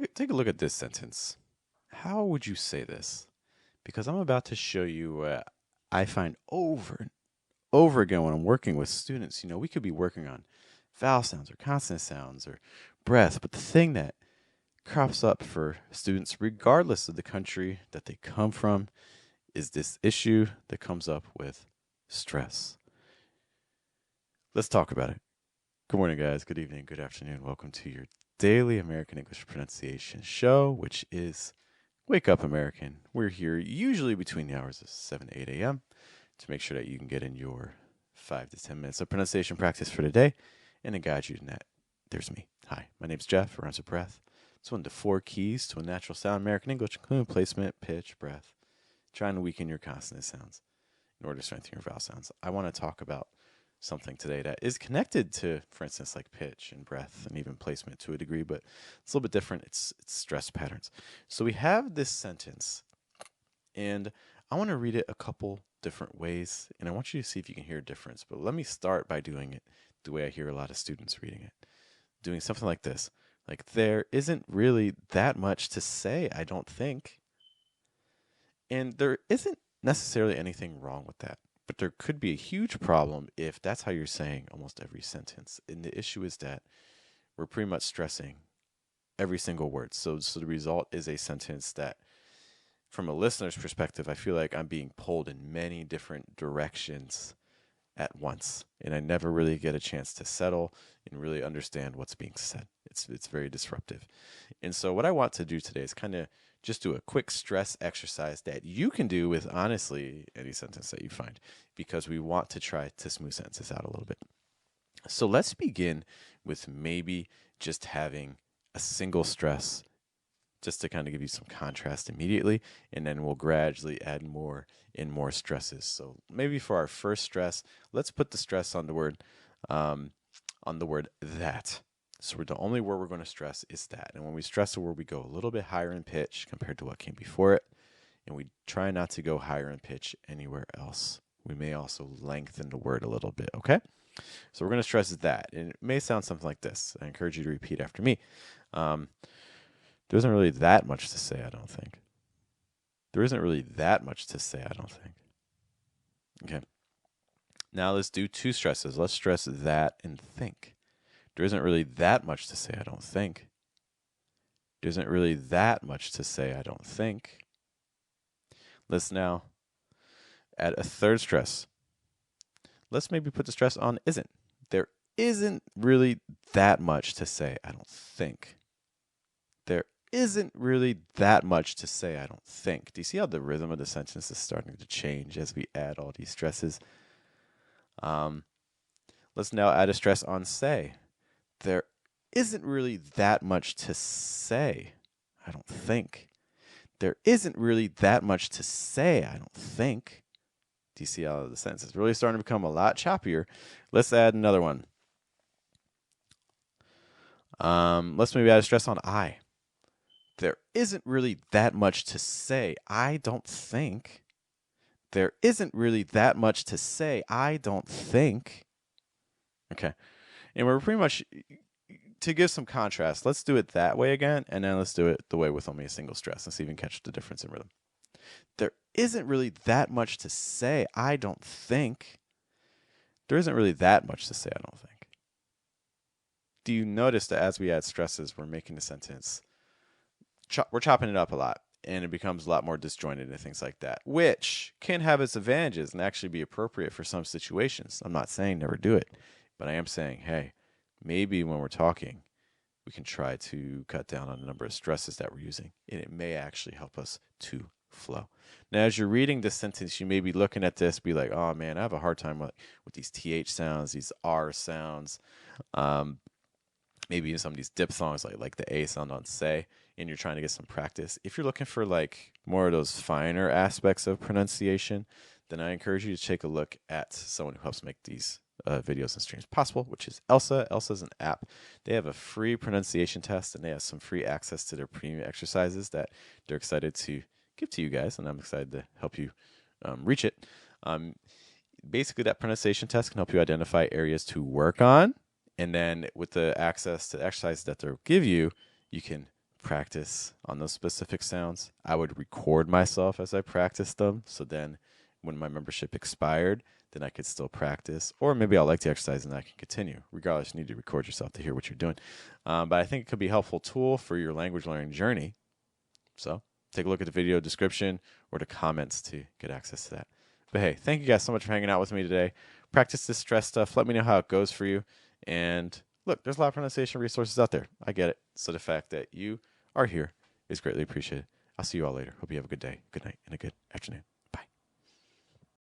take a look at this sentence. How would you say this? Because I'm about to show you what I find over and over again when I'm working with students. We could be working on vowel sounds or consonant sounds or breath, but the thing that crops up for students, regardless of the country that they come from, is this issue that comes up with stress. Let's talk about it. Good morning, guys. Good evening. Good afternoon. Welcome to your daily American English pronunciation show, which is Wake Up American. We're here usually between the hours of 7 to 8 a.m. to make sure that you can get in your 5 to 10 minutes of pronunciation practice for today. And to guide you in that, there's me. Hi, my name's Geoff, or Rhymes with Breath. It's one of the 4 keys to a natural sound American English, including placement, pitch, breath, trying to weaken your consonant sounds in order to strengthen your vowel sounds. I want to talk about something today that is connected to, for instance, like pitch and breath and even placement to a degree, but it's a little bit different. It's stress patterns. So we have this sentence, and I want to read it a couple different ways, and I want you to see if you can hear a difference. But let me start by doing it the way I hear a lot of students reading it, doing something like this. Like, there isn't really that much to say, I don't think. And there isn't necessarily anything wrong with that. But there could be a huge problem if that's how you're saying almost every sentence. And the issue is that we're pretty much stressing every single word. So the result is a sentence that, from a listener's perspective, I feel like I'm being pulled in many different directions at once. And I never really get a chance to settle and really understand what's being said. It's very disruptive. And so what I want to do today is kind of just do a quick stress exercise that you can do with, honestly, any sentence that you find, because we want to try to smooth sentences out a little bit. So let's begin with maybe just having a single stress, just to kind of give you some contrast immediately, and then we'll gradually add more and more stresses. So maybe for our first stress, let's put the stress on the word that. So the only word we're going to stress is that. And when we stress a word, we go a little bit higher in pitch compared to what came before it. And we try not to go higher in pitch anywhere else. We may also lengthen the word a little bit, okay? So we're going to stress that. And it may sound something like this. I encourage you to repeat after me. There isn't really that much to say, I don't think. There isn't really that much to say, I don't think. Okay. Now let's do 2 stresses. Let's stress that and think. There isn't really that much to say, I don't think. There isn't really that much to say, I don't think. Let's now add a third stress. Let's maybe put the stress on isn't. There isn't really that much to say, I don't think. There isn't really that much to say, I don't think. Do you see how the rhythm of the sentence is starting to change as we add all these stresses? Let's now add a stress on say. There isn't really that much to say, I don't think. There isn't really that much to say, I don't think. Do you see how the sentence is really starting to become a lot choppier? Let's add another one. Let's maybe add a stress on I. There isn't really that much to say, I don't think. There isn't really that much to say, I don't think. Okay. And we're pretty much, to give some contrast, let's do it that way again, and then let's do it the way with only a single stress. Let's even catch the difference in rhythm. There isn't really that much to say, I don't think. There isn't really that much to say, I don't think. Do you notice that as we add stresses, we're making the sentence, we're chopping it up a lot, and it becomes a lot more disjointed and things like that, which can have its advantages and actually be appropriate for some situations. I'm not saying never do it, but I am saying, hey, maybe when we're talking, we can try to cut down on the number of stresses that we're using, and it may actually help us to flow. Now, as you're reading this sentence, you may be looking at this, be like, oh man, I have a hard time with these TH sounds, these R sounds, maybe some of these diphthongs, like the A sound on say, and you're trying to get some practice. If you're looking for like more of those finer aspects of pronunciation, then I encourage you to take a look at someone who helps make these videos and streams possible, which is Elsa. Elsa is an app. They have a free pronunciation test, and they have some free access to their premium exercises that they're excited to give to you guys, and I'm excited to help you reach it. Basically, that pronunciation test can help you identify areas to work on, and then with the access to the exercises that they'll give you, you can practice on those specific sounds. I would record myself as I practiced them. So then when my membership expired, then I could still practice. Or maybe I'll like the exercise and I can continue. Regardless, you need to record yourself to hear what you're doing. But I think it could be a helpful tool for your language learning journey. So take a look at the video description or the comments to get access to that. But hey, thank you guys so much for hanging out with me today. Practice this stress stuff. Let me know how it goes for you. And look, there's a lot of pronunciation resources out there. I get it. So the fact that you are here is greatly appreciated. I'll see you all later. Hope you have a good day, good night, and a good afternoon.